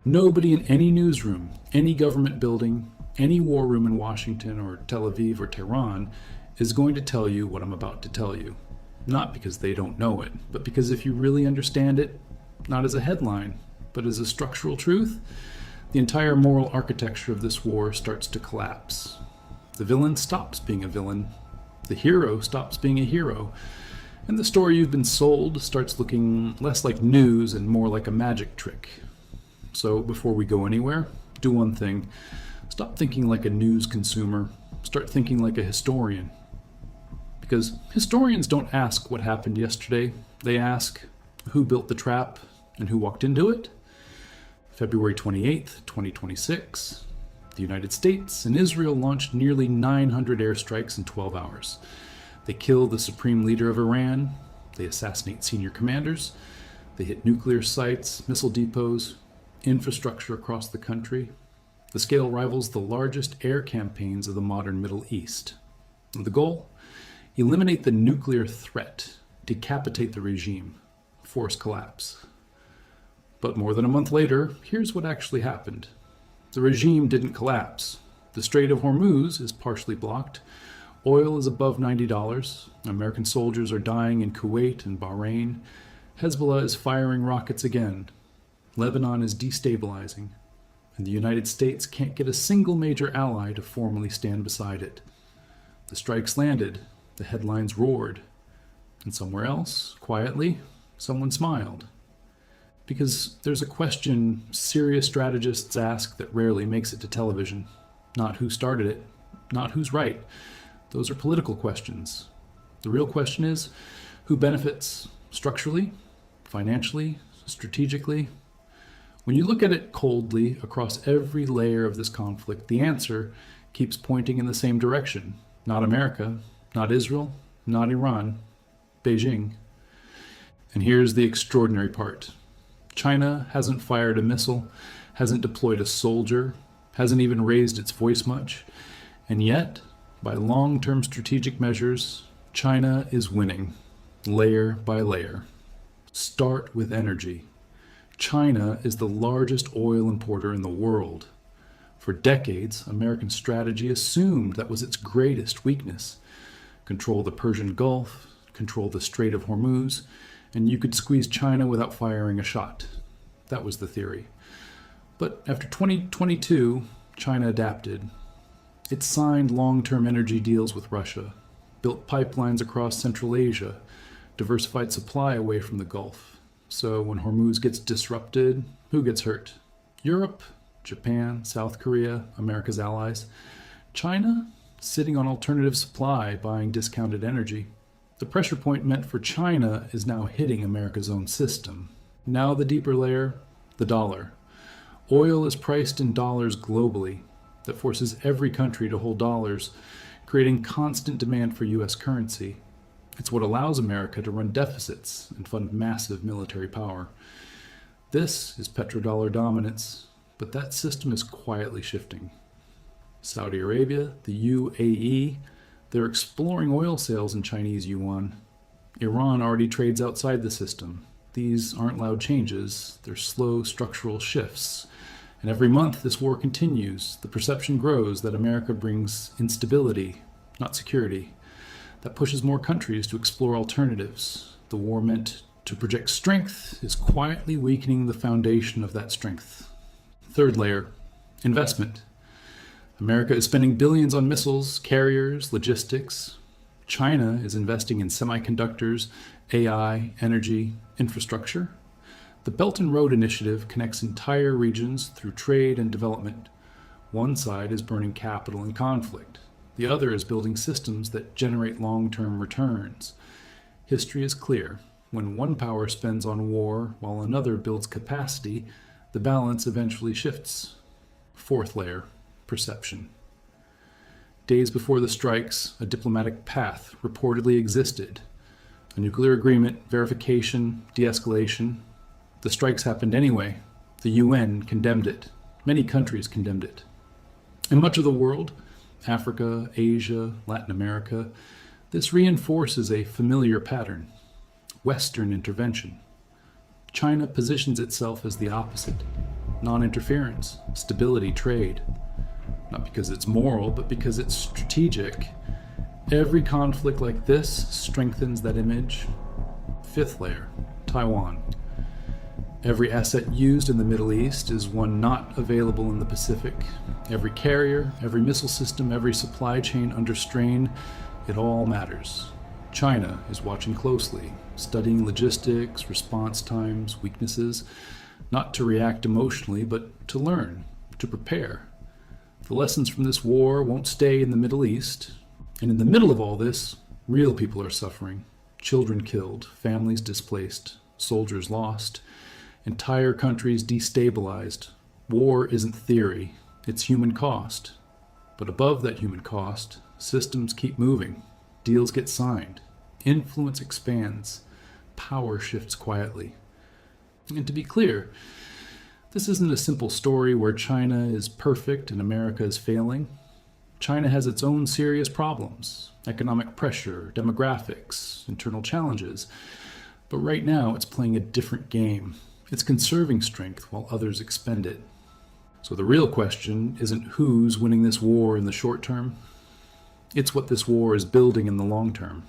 Nobody in any newsroom, any government building, any war room in Washington or Tel Aviv or Tehran is going to tell you what I'm about to tell you. Not because they don't know it, but because if you really understand it, not as a headline, but as a structural truth, the entire moral architecture of this war starts to collapse. The villain stops being a villain, the hero stops being a hero, and the story you've been sold starts looking less like news and more like a magic trick. So before we go anywhere, do one thing. Stop thinking like a news consumer. Start thinking like a historian. Because historians don't ask what happened yesterday. They ask who built the trap and who walked into it. February 28th, 2026, the United States and Israel launched nearly 900 airstrikes in 12 hours. They kill the supreme leader of Iran. They assassinate senior commanders. They hit nuclear sites, missile depots, infrastructure across the country. The scale rivals the largest air campaigns of the modern Middle East. The goal? Eliminate the nuclear threat, decapitate the regime, force collapse. But more than a month later, here's what actually happened. The regime didn't collapse. The Strait of Hormuz is partially blocked. Oil is above $90. American soldiers are dying in Kuwait and Bahrain. Hezbollah is firing rockets again. Lebanon is destabilizing. And the United States can't get a single major ally to formally stand beside it. The strikes landed. The headlines roared. And somewhere else, quietly, someone smiled. Because there's a question serious strategists ask that rarely makes it to television. Not who started it, not who's right. Those are political questions. The real question is, who benefits structurally, financially, strategically? When you look at it coldly across every layer of this conflict, the answer keeps pointing in the same direction. Not America, not Israel, not Iran, Beijing. And here's the extraordinary part. China hasn't fired a missile, hasn't deployed a soldier, hasn't even raised its voice much. And yet, by long-term strategic measures, China is winning, layer by layer. Start with energy. China is the largest oil importer in the world. For decades, American strategy assumed that was its greatest weakness. Control the Persian Gulf, control the Strait of Hormuz, and you could squeeze China without firing a shot. That was the theory. But after 2022, China adapted. It signed long-term energy deals with Russia, built pipelines across Central Asia, diversified supply away from the Gulf. So when Hormuz gets disrupted, who gets hurt? Europe, Japan, South Korea, America's allies. China, sitting on alternative supply, buying discounted energy. The pressure point meant for China is now hitting America's own system. Now the deeper layer, the dollar. Oil is priced in dollars globally. That forces every country to hold dollars, creating constant demand for US currency. It's what allows America to run deficits and fund massive military power. This is petrodollar dominance, but that system is quietly shifting. Saudi Arabia, the UAE, they're exploring oil sales in Chinese yuan. Iran already trades outside the system. These aren't loud changes, they're slow structural shifts. And every month this war continues. The perception grows that America brings instability, not security. That pushes more countries to explore alternatives. The war meant to project strength is quietly weakening the foundation of that strength. Third layer, investment. America is spending billions on missiles, carriers, logistics. China is investing in semiconductors, AI, energy, infrastructure. The Belt and Road Initiative connects entire regions through trade and development. One side is burning capital in conflict. The other is building systems that generate long-term returns. History is clear. When one power spends on war while another builds capacity, the balance eventually shifts. Fourth layer, perception. Days before the strikes, a diplomatic path reportedly existed. A nuclear agreement, verification, de-escalation. The strikes happened anyway. The UN condemned it. Many countries condemned it. In much of the world, Africa, Asia, Latin America, this reinforces a familiar pattern. Western intervention. China positions itself as the opposite. non-interference, stability, trade. Not because it's moral, but because it's strategic. Every conflict like this strengthens that image. Fifth layer, Taiwan. Every asset used in the Middle East is one not available in the Pacific. Every carrier, every missile system, every supply chain under strain, it all matters. China is watching closely, studying logistics, response times, weaknesses, not to react emotionally, but to learn, to prepare. The lessons from this war won't stay in the Middle East, and in the middle of all this, real people are suffering. Children killed, families displaced, soldiers lost, entire countries destabilized. War isn't theory, it's human cost. But above that human cost, systems keep moving, deals get signed, influence expands, power shifts quietly. And to be clear, this isn't a simple story where China is perfect and America is failing. China has its own serious problems, economic pressure, demographics, internal challenges. But right now, it's playing a different game. It's conserving strength while others expend it. So the real question isn't who's winning this war in the short term. It's what this war is building in the long term.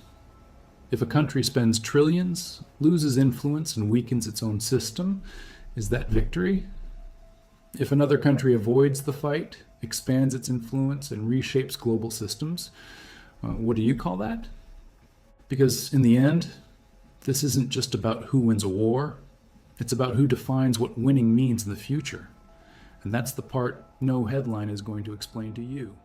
If a country spends trillions, loses influence, and weakens its own system, is that victory? If another country avoids the fight, expands its influence, and reshapes global systems, what do you call that? Because in the end, this isn't just about who wins a war. It's about who defines what winning means in the future. And that's the part no headline is going to explain to you.